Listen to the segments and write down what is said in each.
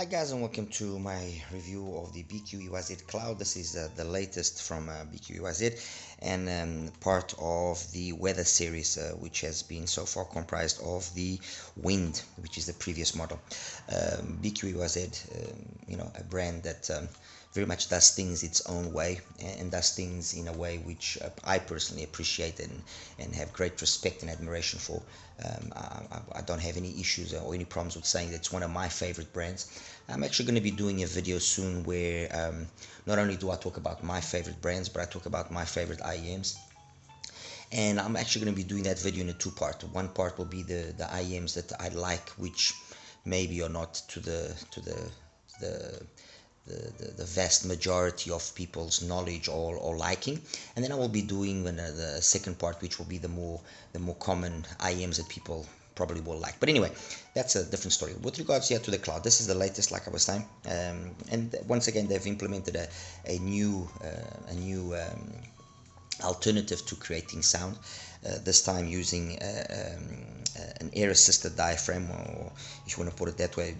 Hi guys, and welcome to my review of the BQEYZ Cloud. This is the latest from BQEYZ and part of the weather series, which has been so far comprised of the wind, which is the previous model. BQEYZ, a brand that very much does things its own way and does things in a way which I personally appreciate and have great respect and admiration for. I don't have any issues or any problems with saying that it's one of my favorite brands. I'm actually going to be doing a video soon where not only do I talk about my favorite brands, but I talk about my favorite IEMs. And I'm actually going to be doing that video in a two-part. One part will be the IEMs that I like, which maybe are not to the the vast majority of people's knowledge or liking, and then I will be doing the second part, which will be the more common IEMs that people probably will like. But anyway, that's a different story. With regards here to the cloud, this is the latest, like I was saying, and once again they've implemented a new alternative to creating sound, this time using an air assisted diaphragm, or if you want to put it that way,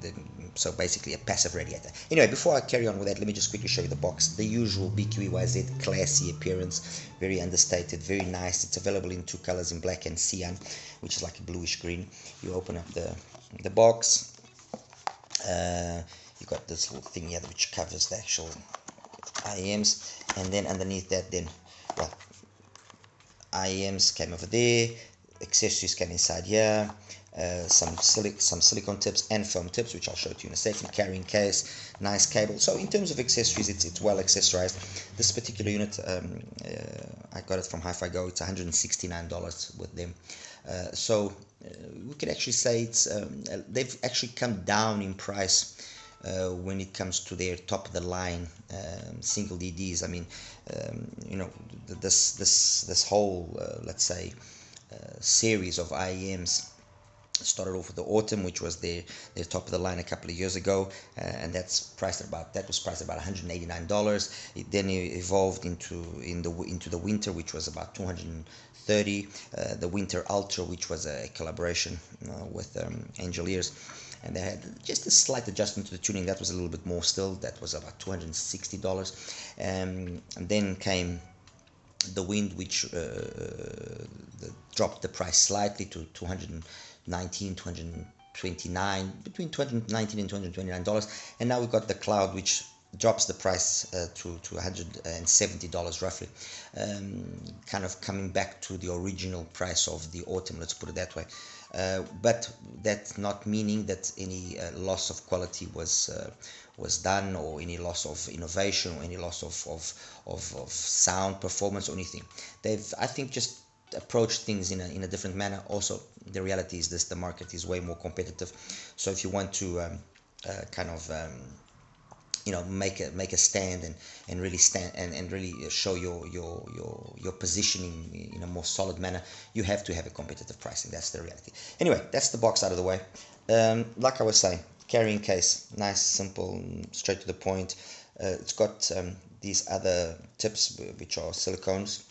so basically a passive radiator. Anyway, before I carry on with that, let me just quickly show you the box. The usual BQEYZ classy appearance, very understated, very nice. It's available in two colors, in black and cyan, which is like a bluish green. You open up the box, you got this little thing here which covers the actual IEMs, and then underneath that, then, well, IEMs came over there, accessories came inside here, some silicone tips and foam tips, which I'll show to you in a second, carrying case, nice cable. So in terms of accessories, it's well accessorized. This particular unit, I got it from Hi-Fi Go. It's $169 with them. So we could actually say it's they've actually come down in price when it comes to their top of the line single DDs. I mean, this whole let's say series of IEMs started off with the Autumn, which was their top of the line a couple of years ago, and that was priced at about $189. It then evolved into the Winter, which was about $230. The Winter Ultra, which was a collaboration with Angel Ears, and they had just a slight adjustment to the tuning. That was a little bit more still. That was about $260. And then came the Wind, which dropped the price slightly to $229, between $219 and $229. And now we've got the Cloud, which drops the price to $170 roughly, kind of coming back to the original price of the Autumn, let's put it that way. But that's not meaning that any loss of quality was done, or any loss of innovation, or any loss of sound performance or anything. They've, I think, just approach things in a different manner. Also, the reality is this: the market is way more competitive. So if you want to kind of make a stand and really stand and really show your positioning in a more solid manner, you have to have a competitive pricing. That's the reality. Anyway, that's the box out of the way. Like I was saying, carrying case, nice, simple, straight to the point. It's got these other tips, which are silicones.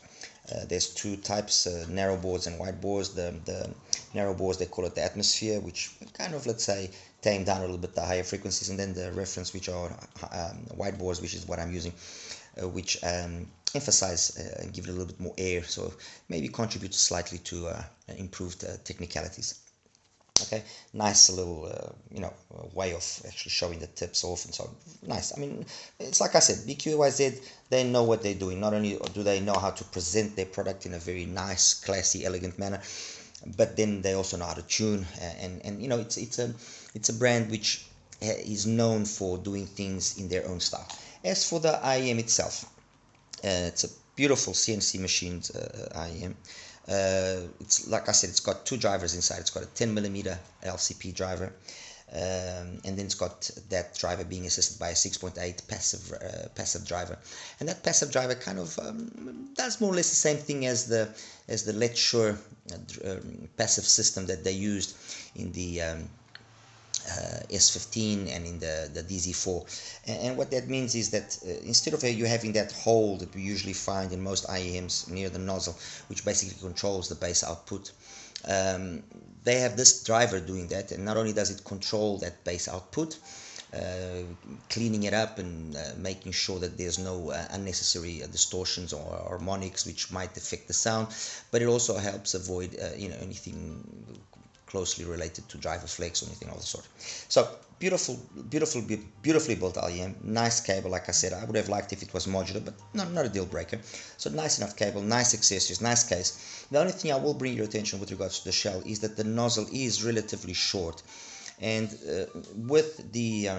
There's two types, narrow bores and wide bores. The narrow bores, they call it the Atmosphere, which kind of, let's say, tame down a little bit the higher frequencies, and then the reference, which are wide bores, which is what I'm using, which emphasize and give it a little bit more air, so maybe contribute slightly to improved technicalities. Okay, nice little way of actually showing the tips off, and so nice. I mean, it's like I said, BQEYZ, they know what they're doing. Not only do they know how to present their product in a very nice, classy, elegant manner, but then they also know how to tune, and it's a brand which is known for doing things in their own style. As for the IEM itself, it's a beautiful CNC machined IEM. It's like I said, it's got two drivers inside. It's got a 10mm LCP driver, and then it's got that driver being assisted by a 6.8 passive driver, and that passive driver kind of does more or less the same thing as the Let's Sure passive system that they used in the S15 and in the DZ4. And what that means is that instead of you having that hole that we usually find in most IEMs near the nozzle, which basically controls the bass output, they have this driver doing that, and not only does it control that bass output, cleaning it up and making sure that there's no unnecessary distortions or harmonics which might affect the sound, but it also helps avoid anything closely related to driver flex or anything of the sort. So beautifully built IEM, nice cable. Like I said, I would have liked if it was modular, but not a deal breaker. So nice enough cable, nice accessories, nice case. The only thing I will bring your attention with regards to the shell is that the nozzle is relatively short, and with the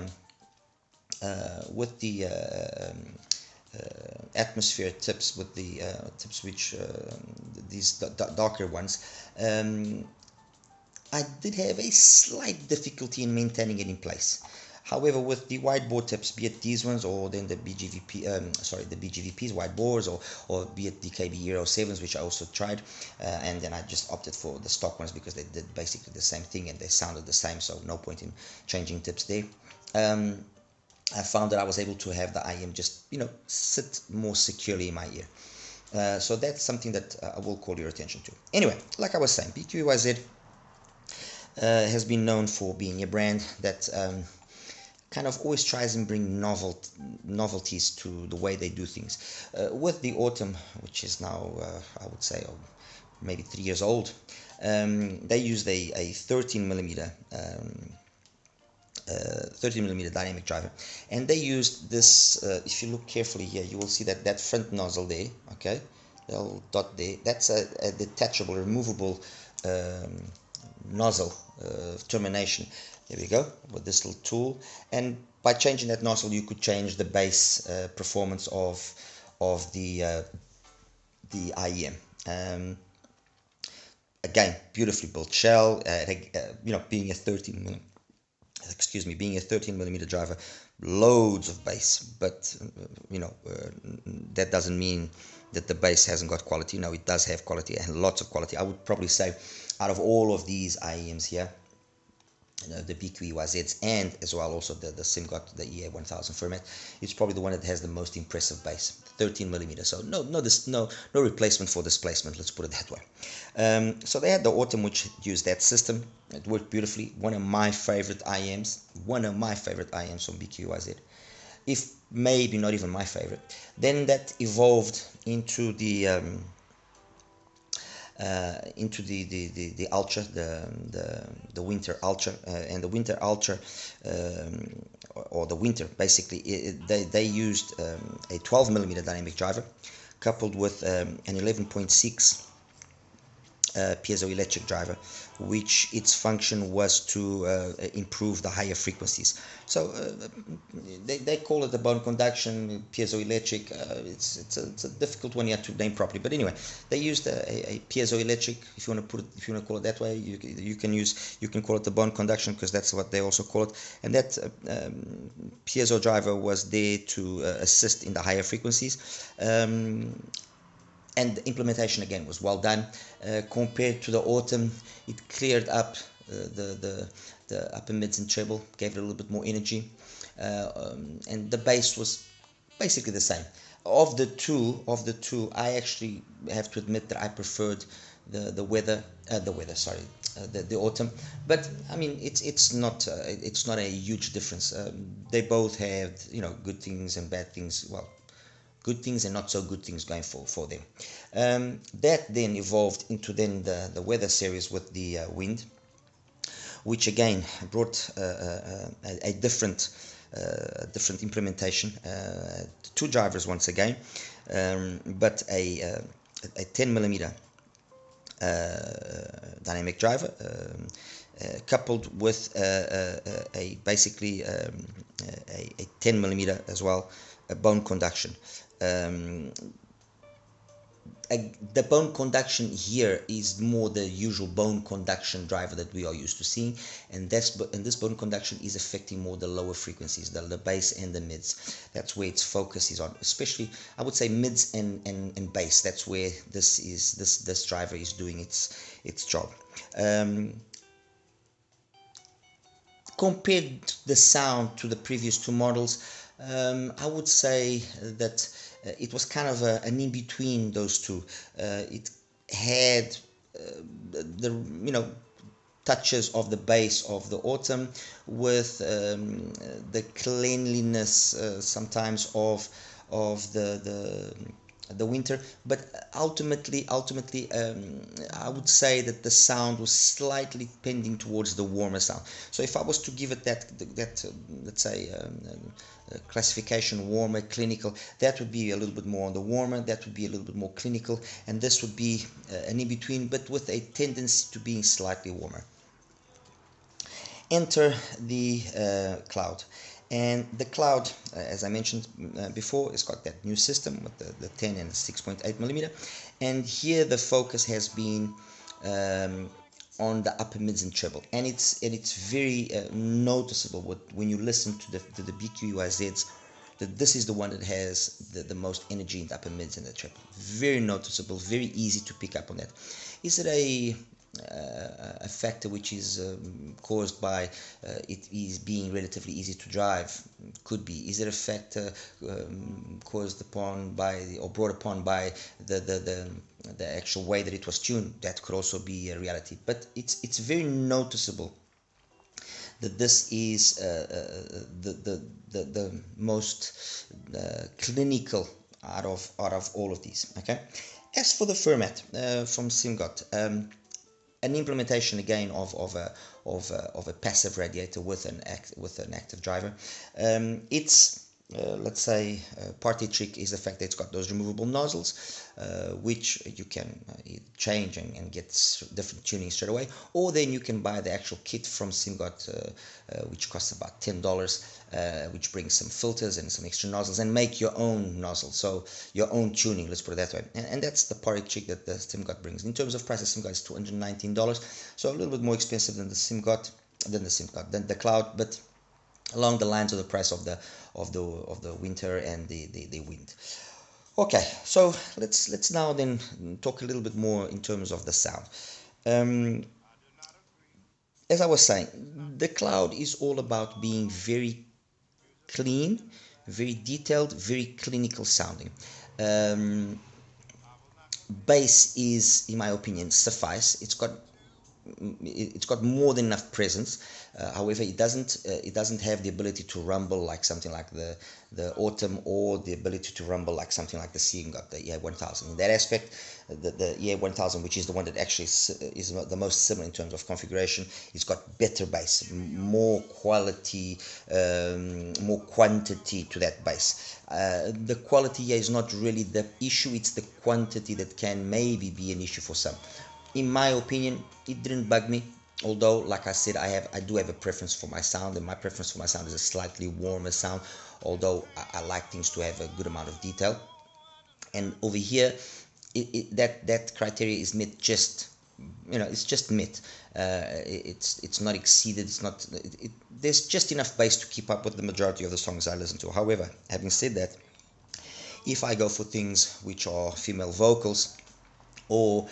atmosphere tips, with the tips which these darker ones, I did have a slight difficulty in maintaining it in place. However, with the wide bore tips, be it these ones or then the BGVPs, wide bores, or be it the KB Euro 7s, which I also tried, and then I just opted for the stock ones because they did basically the same thing and they sounded the same, so no point in changing tips there. I found that I was able to have the IEM just sit more securely in my ear. So that's something that I will call your attention to. Anyway, like I was saying, BQEYZ has been known for being a brand that kind of always tries and bring novelties to the way they do things. With the Autumn, which is now I would say maybe 3 years old, they used a 13 millimeter dynamic driver, and they used this. If you look carefully here, you will see that front nozzle there, okay, the little dot there, that's a detachable, removable nozzle termination. There we go, with this little tool, and by changing that nozzle you could change the bass performance of the IEM. Again, beautifully built shell, being a 13 millimeter driver, loads of bass, but that doesn't mean that the bass hasn't got quality. No, it does have quality, and lots of quality. I would probably say out of all of these IEMs here, the BQEYZs, and as well also the SimGot, the EA1000 format, it's probably the one that has the most impressive bass, 13 millimeter. So no replacement for displacement, let's put it that way. So they had the Autumn, which used that system. It worked beautifully. One of my favorite IEMs from BQEYZ, if maybe not even my favorite. Then that evolved into the Ultra, the Winter Ultra, and the Winter Ultra, or the Winter, basically they used a 12 millimeter dynamic driver coupled with an 11.6 piezoelectric driver, which its function was to improve the higher frequencies. So they call it the bone conduction piezoelectric. It's a difficult one yet to name properly, but anyway, they used a piezoelectric. If you want to call it that way, you can call it the bone conduction, because that's what they also call it. And that piezo driver was there to assist in the higher frequencies. And the implementation again was well done. Compared to the Autumn, it cleared up the upper mids and treble, gave it a little bit more energy, and the bass was basically the same. Of the two, I actually have to admit that I preferred the Autumn. But I mean, it's not a huge difference. They both have good things and bad things. Well, good things and not so good things going for them. That then evolved into the Weather series with the Wind, which again brought a different implementation. Two drivers once again, but a 10 millimeter dynamic driver, coupled with basically a 10 millimeter as well, a bone conduction. The bone conduction here is more the usual bone conduction driver that we are used to seeing, and this bone conduction is affecting more the lower frequencies, the bass and the mids. That's where its focus is on, especially I would say mids and bass. That's where this driver is doing its job. Compared the sound to the previous two models, I would say that it was kind of an in between those two. It had touches of the bass of the autumn, with the cleanliness sometimes of the winter. But ultimately, I would say that the sound was slightly pending towards the warmer sound. So if I was to give it that let's say classification, warmer, clinical, that would be a little bit more on the warmer, that would be a little bit more clinical, and this would be an in-between, but with a tendency to being slightly warmer. Enter the cloud. And the cloud, as I mentioned before, it's got that new system with the 10 and 6.8 millimeter. And here the focus has been on the upper mids and treble, and it's very noticeable when you listen to the BQEYZs, that this is the one that has the most energy in the upper mids and the treble. Very noticeable, very easy to pick up on that. Is it a factor which is caused by it is being relatively easy to drive? Could be. Is it a factor caused upon by or brought upon by the actual way that it was tuned? That could also be a reality, but it's very noticeable that this is the most clinical out of all of these. Okay. As for the format from SIMGOT, an implementation again of a passive radiator with an active driver. It's let's say party trick is the fact that it's got those removable nozzles, which you can change and get different tuning straight away, or then you can buy the actual kit from SIMGOT, which costs about $10, which brings some filters and some extra nozzles, and make your own nozzle, so your own tuning, let's put it that way. And that's the party trick that the SIMGOT brings. In terms of price, the SIMGOT is $219, so a little bit more expensive than the cloud, but along the lines of the price of the winter and the wind. Okay, so let's now then talk a little bit more in terms of the sound. As I was saying, the cloud is all about being very clean, very detailed, very clinical sounding. Bass is, in my opinion, suffice. It's got more than enough presence. However, it doesn't have the ability to rumble like something like the Autumn, or the ability to rumble like something like the SIMGOT, the EA1000. In that aspect, the EA1000, which is the one that actually is the most similar in terms of configuration, it's got better bass, more quality, more quantity to that bass. The quality here is not really the issue, it's the quantity that can maybe be an issue for some. In my opinion, it didn't bug me, although, like I said, I do have a preference for my sound, and my preference for my sound is a slightly warmer sound, although I like things to have a good amount of detail. And over here, that criteria is met just, it's just met. It's not exceeded. There's just enough bass to keep up with the majority of the songs I listen to. However, having said that, if I go for things which are female vocals, or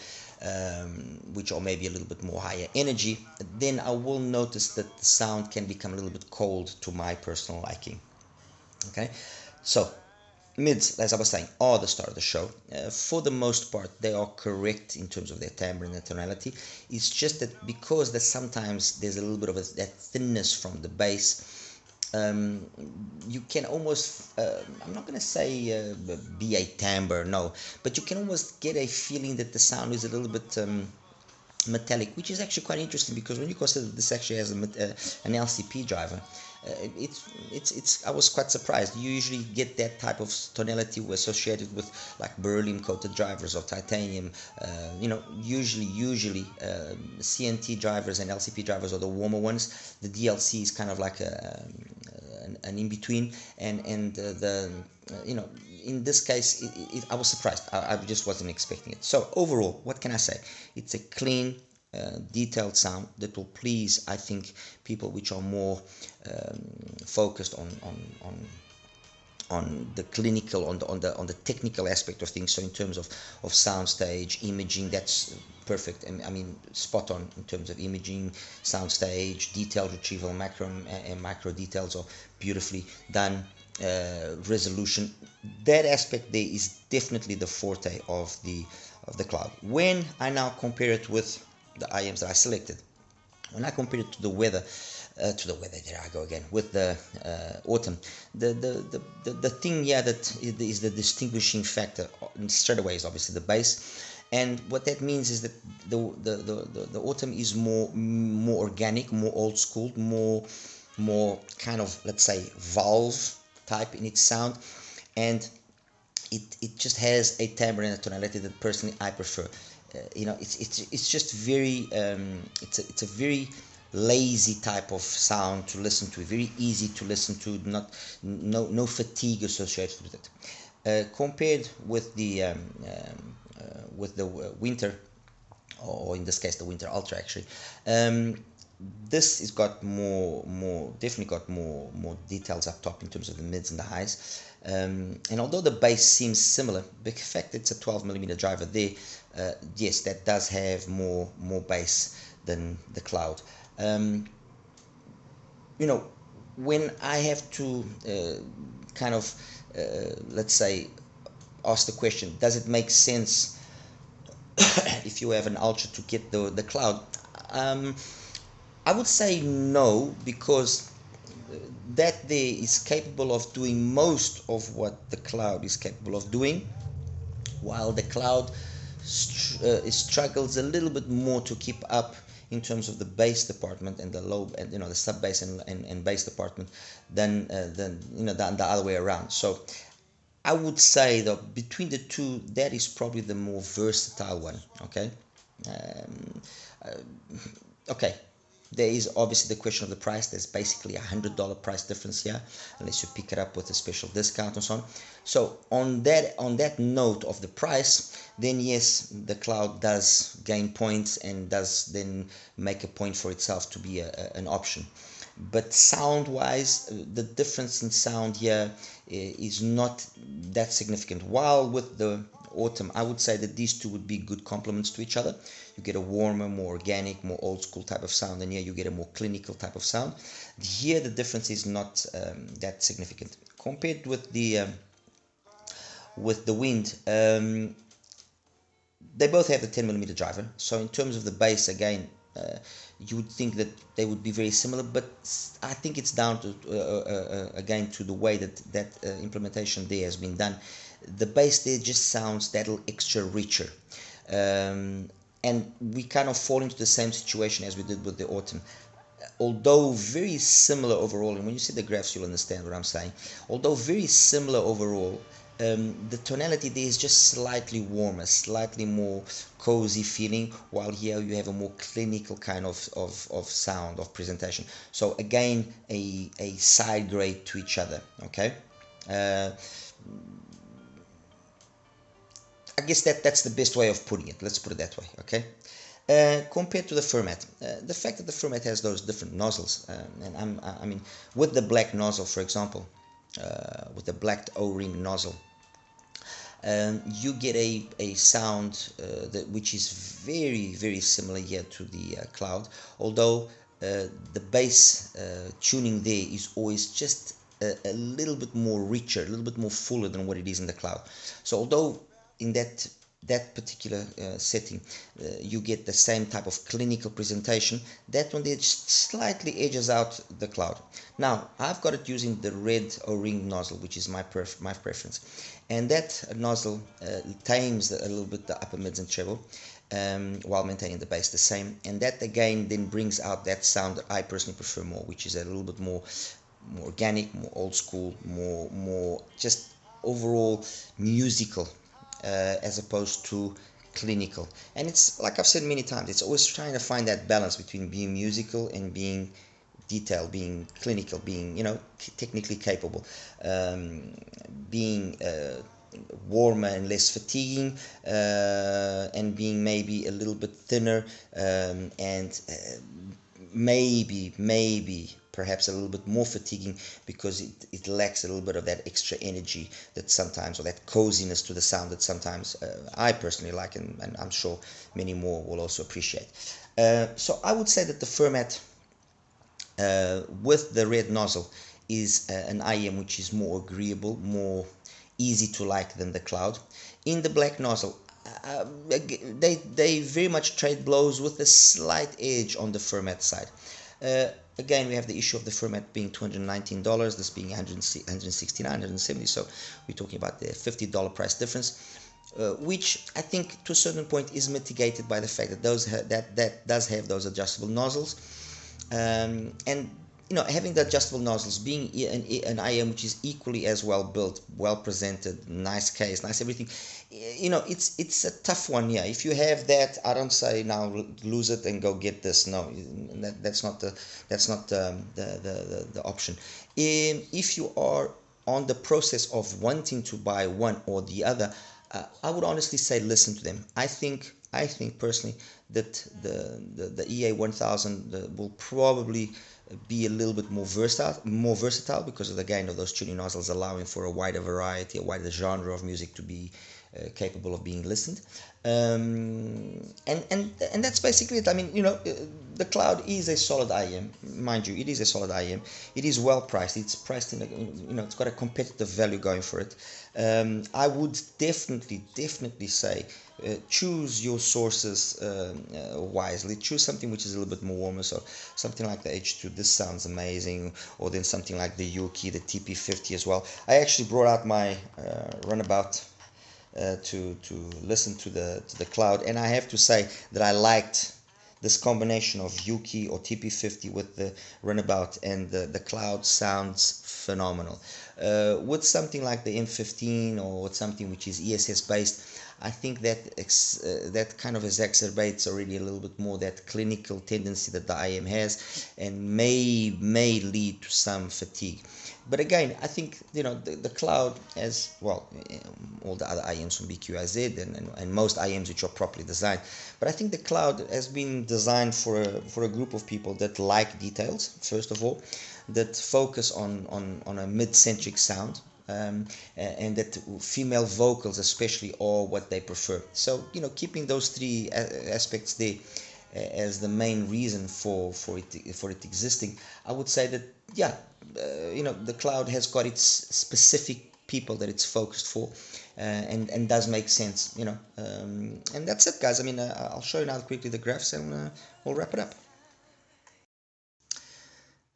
which are maybe a little bit more higher energy, then I will notice that the sound can become a little bit cold to my personal liking. Okay, so mids, as I was saying, are the star of the show. For the most part, they are correct in terms of their timbre and their tonality. It's just that because sometimes there's a little bit of that thinness from the bass, you can almost, I'm not going to say be a timbre, no, but you can almost get a feeling that the sound is a little bit metallic, which is actually quite interesting, because when you consider this actually has an LCP driver, I was quite surprised. You usually get that type of tonality associated with like beryllium coated drivers or titanium. Usually CNT drivers and LCP drivers are the warmer ones. The DLC is kind of like an in between, and in this case, I was surprised. I just wasn't expecting it. So overall, what can I say? It's a clean, detailed sound that will please, I think, people which are more focused on the clinical, on the technical aspect of things. So in terms of soundstage, imaging, that's perfect. I mean, spot on in terms of imaging, soundstage, detailed retrieval, macro and micro details are beautifully done. Resolution, that aspect there is definitely the forte of the cloud. When I now compare it with the IEMs that I selected, When I compare it to the weather, there I go again with the autumn. The thing here that is the distinguishing factor straight away is obviously the bass, and what that means is that the autumn is more organic, more old school, more kind of, let's say, valve type in its sound, and it just has a timbre and a tonality that personally I prefer. It's just very it's a very lazy type of sound to listen to, very easy to listen to, not no fatigue associated with it. Compared with the winter, or in this case the winter ultra actually, this has got definitely got more details up top in terms of the mids and the highs. And although the bass seems similar, the fact that it's a 12mm driver there, yes, that does have more bass than the Cloud. When I have to kind of, let's say, ask the question, does it make sense if you have an Ultra to get the Cloud? I would say no, because that there is capable of doing most of what the Cloud is capable of doing, while the Cloud struggles a little bit more to keep up in terms of the bass department and the low and the sub bass and bass department than the other way around. So I would say that between the two, that is probably the more versatile one. Okay. Okay, there is obviously the question of the price. There's basically $100 price difference here, unless you pick it up with a special discount and so on. So on that note of the price, then yes, the Cloud does gain points and does then make a point for itself to be an option. But sound-wise, the difference in sound here is not that significant. While with the Autumn, I would say that these two would be good complements to each other. You get a warmer, more organic, more old school type of sound, and here you get a more clinical type of sound. Here the difference is not that significant compared with the Wind. They both have the 10mm driver, so in terms of the bass, again, you would think that they would be very similar, but I think it's down to again to the way that implementation there has been done. The bass there just sounds that little extra richer, and we kind of fall into the same situation as we did with the Autumn. Although very similar overall, and when you see the graphs you'll understand what I'm saying, although very similar overall, the tonality there is just slightly warmer, slightly more cozy feeling, while here you have a more clinical kind of sound, of presentation. So again, a side grade to each other. Okay, I guess that's the best way of putting it. Let's put it that way. Okay. Compared to the Fermat, the fact that the Fermat has those different nozzles, and I mean, with the black nozzle, for example, with the black O-ring nozzle, you get a sound which is very similar here to the Cloud, although the bass tuning there is always just a little bit more richer, a little bit more fuller than what it is in the Cloud. So although in that particular setting you get the same type of clinical presentation, that one there just slightly edges out the Cloud. Now I've got it using the red O-ring nozzle, which is my preference, and that nozzle tames a little bit the upper mids and treble, while maintaining the bass the same, and that again then brings out that sound that I personally prefer more, which is a little bit more organic, more old school, more just overall musical, as opposed to clinical. And it's like I've said many times, it's always trying to find that balance between being musical and being detailed, being clinical, being technically capable, being warmer and less fatiguing, and being maybe a little bit thinner, and maybe perhaps a little bit more fatiguing because it lacks a little bit of that extra energy that sometimes, or that coziness to the sound that sometimes I personally like, and I'm sure many more will also appreciate. So I would say that the Fermat with the red nozzle is an IEM which is more agreeable, more easy to like than the Cloud. In the black nozzle, they very much trade blows with a slight edge on the Fermat side. Again, we have the issue of the Fermat being $219, this being 169, 170, so we're talking about the $50 price difference, which I think to a certain point is mitigated by the fact that that does have those adjustable nozzles, and having the adjustable nozzles, being an IEM which is equally as well built, well presented, nice case, nice everything, it's a tough one. Yeah, if you have that, I don't say now lose it and go get this. No, that's not the option. If you are on the process of wanting to buy one or the other, I would honestly say listen to them. I think personally that the EA 1000 will probably be a little bit more versatile because of the gain of those tuning nozzles, allowing for a wider variety, a wider genre of music to be capable of being listened. And that's basically it. I mean, the Cloud is a solid IEM, mind you. It is a solid IEM. It is well priced. It's priced in it's got a competitive value going for it. I would definitely say choose your sources wisely. Choose something which is a little bit more warmer, so something like the H2, this sounds amazing, or then something like the Yuki, the TP50 as well. I actually brought out my runabout to listen to the Cloud, and I have to say that I liked this combination of Yuki or TP50 with the runabout, and the Cloud sounds phenomenal. With something like the M15 or with something which is ESS based, I think that that kind of exacerbates already a little bit more that clinical tendency that the IEM has, and may lead to some fatigue. But again, I think the Cloud, as well, all the other IEMs from BQEYZ and most IEMs which are properly designed. But I think the Cloud has been designed for a group of people that like details, first of all, that focus on a mid-centric sound. And that female vocals especially are what they prefer. So keeping those three aspects there as the main reason for it existing, I would say that the Cloud has got its specific people that it's focused for, and does make sense. And that's it, guys. I mean, I'll show you now quickly the graphs, and we'll wrap it up.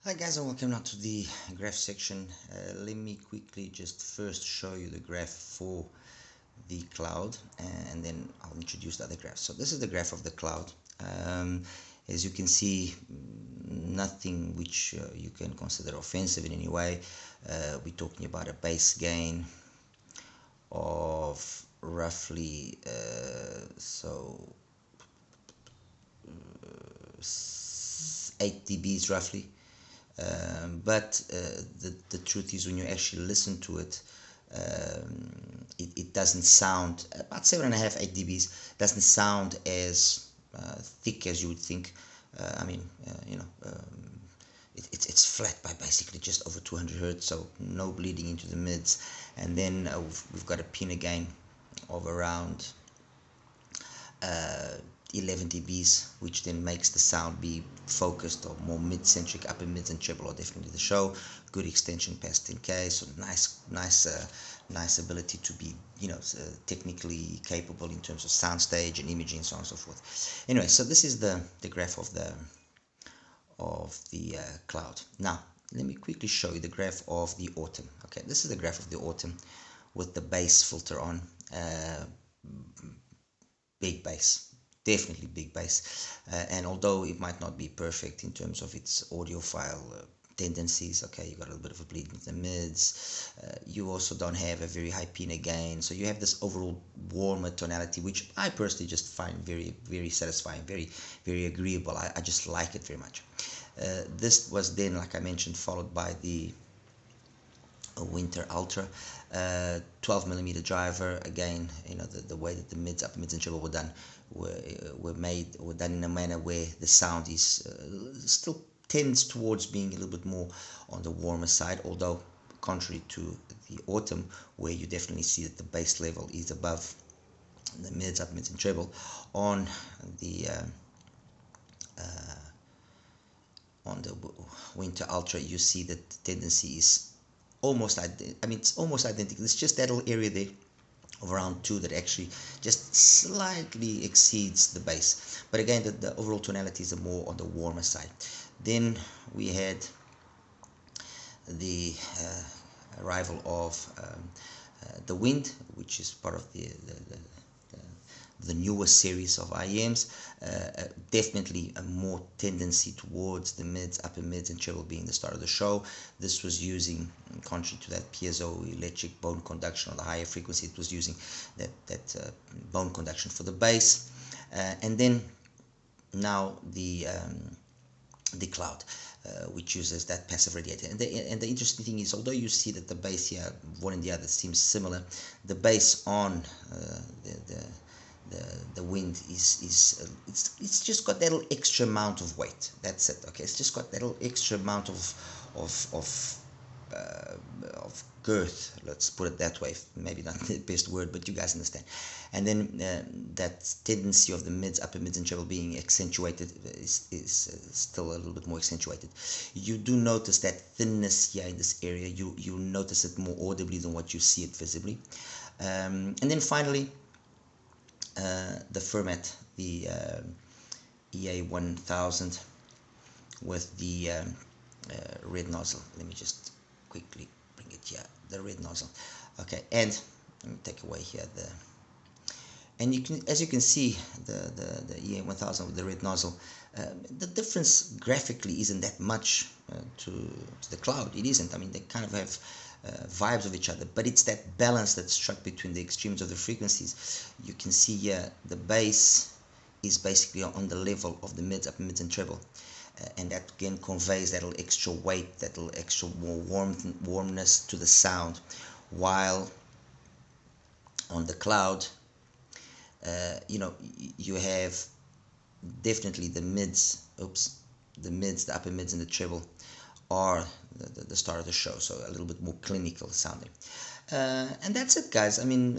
Hi guys, and welcome now to the graph section. Let me quickly just first show you the graph for the Cloud, and then I'll introduce the other graphs. So this is the graph of the Cloud. As you can see, nothing which you can consider offensive in any way. We're talking about a bass gain of roughly 8 dBs roughly. But the truth is, when you actually listen to it, it doesn't sound, about 7.5, 8 dBs, doesn't sound as thick as you would think. I mean, it's flat by basically just over 200 hertz, so no bleeding into the mids. And then we've got a pinna gain of around 11 dBs, which then makes the sound be focused or more mid-centric. Upper mids and treble are definitely the show. Good extension past 10K, so nice ability to be technically capable in terms of soundstage and imaging and so on and so forth. Anyway, so this is the graph of the Cloud. Now let me quickly show you the graph of the Autumn. Okay, this is the graph of the Autumn with the bass filter on. Big bass, definitely big bass, and although it might not be perfect in terms of its audiophile tendencies, okay, you got a little bit of a bleed in the mids, you also don't have a very high pinna gain, so you have this overall warmer tonality, which I personally just find very, very satisfying, very, very agreeable. I just like it very much. This was then, like I mentioned, followed by the Winter Ultra 12mm driver. Again, the way that the mids, upper mids and treble were done were done in a manner where the sound is still tends towards being a little bit more on the warmer side, although contrary to the Autumn, where you definitely see that the bass level is above the mids, upper mids and treble. On the Winter Ultra, you see that the tendency is almost it's almost identical. It's just that little area there of around 2 that actually just slightly exceeds the bass. But again, the overall tonalities are more on the warmer side. Then we had the arrival of the Wind, which is part of the newer series of IEMs. Definitely a more tendency towards the mids, upper mids, and treble being the start of the show. This was using, contrary to that piezoelectric bone conduction on the higher frequency, it was using that bone conduction for the bass. And then now the cloud, which uses that passive radiator. And the interesting thing is, although you see that the bass here, one and the other, seems similar, the bass on the Wind it's just got that little extra amount of weight. That's it. Okay, it's just got that little extra amount of girth, let's put it that way. Maybe not the best word, but you guys understand. And then that tendency of the mids, upper mids, and treble being accentuated is still a little bit more accentuated. You do notice that thinness here in this area. You notice it more audibly than what you see it visibly. And then finally, the Fermat, the EA1000 with the red nozzle. Let me just quickly bring it here, the red nozzle. Okay, and let me take away here and you can, as you can see, the EA1000 with the red nozzle, the difference graphically isn't that much to the cloud. It isn't. I mean, they kind of have vibes of each other, but it's that balance that's struck between the extremes of the frequencies. You can see here the bass is basically on the level of the mids, upper mids, and treble, and that again conveys that little extra weight, that little extra more warmness to the sound, while on the cloud, you know, you have definitely the mids, the upper mids, and the treble are the start of the show, so a little bit more clinical sounding. And that's it, guys. I mean,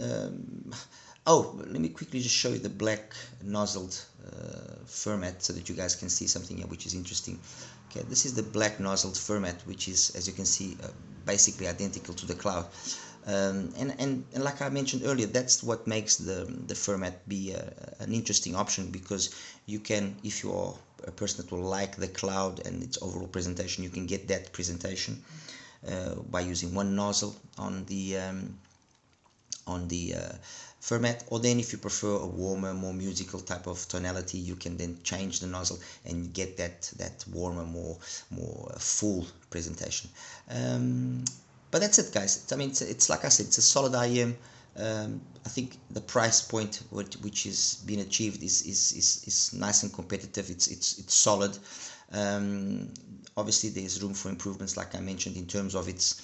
oh, let me quickly just show you the black nozzled Fermat so that you guys can see something here which is interesting. Okay, this is the black nozzled Fermat, which is, as you can see, basically identical to the cloud. And like I mentioned earlier, that's what makes the Fermat be an interesting option, because you can, if you are a person that will like the cloud and its overall presentation, you can get that presentation by using one nozzle on the Fermat. Or then if you prefer a warmer, more musical type of tonality, you can then change the nozzle and get that warmer, more full presentation. But that's it, guys. I mean, it's like I said, it's a solid IEM. I think the price point which is being achieved is nice and competitive. It's solid. Obviously, there's room for improvements, like I mentioned, in terms of its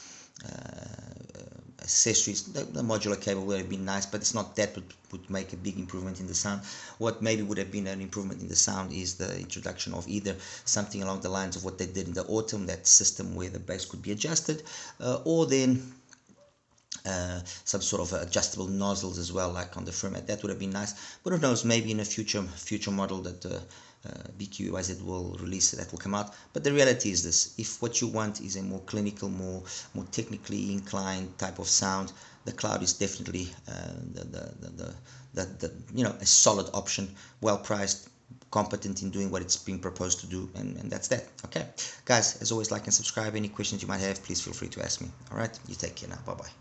accessories. The modular cable would have been nice, but it's not that would make a big improvement in the sound. What maybe would have been an improvement in the sound is the introduction of either something along the lines of what they did in the autumn, that system where the bass could be adjusted, or then some sort of adjustable nozzles as well, like on the Fermat. That would have been nice, but who knows, maybe in a future model that BQEYZ will release, that will come out. But the reality is this: if what you want is a more clinical, more technically inclined type of sound, the cloud is definitely you know, a solid option, well priced, competent in doing what it's being proposed to do, and that's that. Okay, guys, as always, like and subscribe. Any questions you might have, please feel free to ask me. All right, you take care now. Bye bye.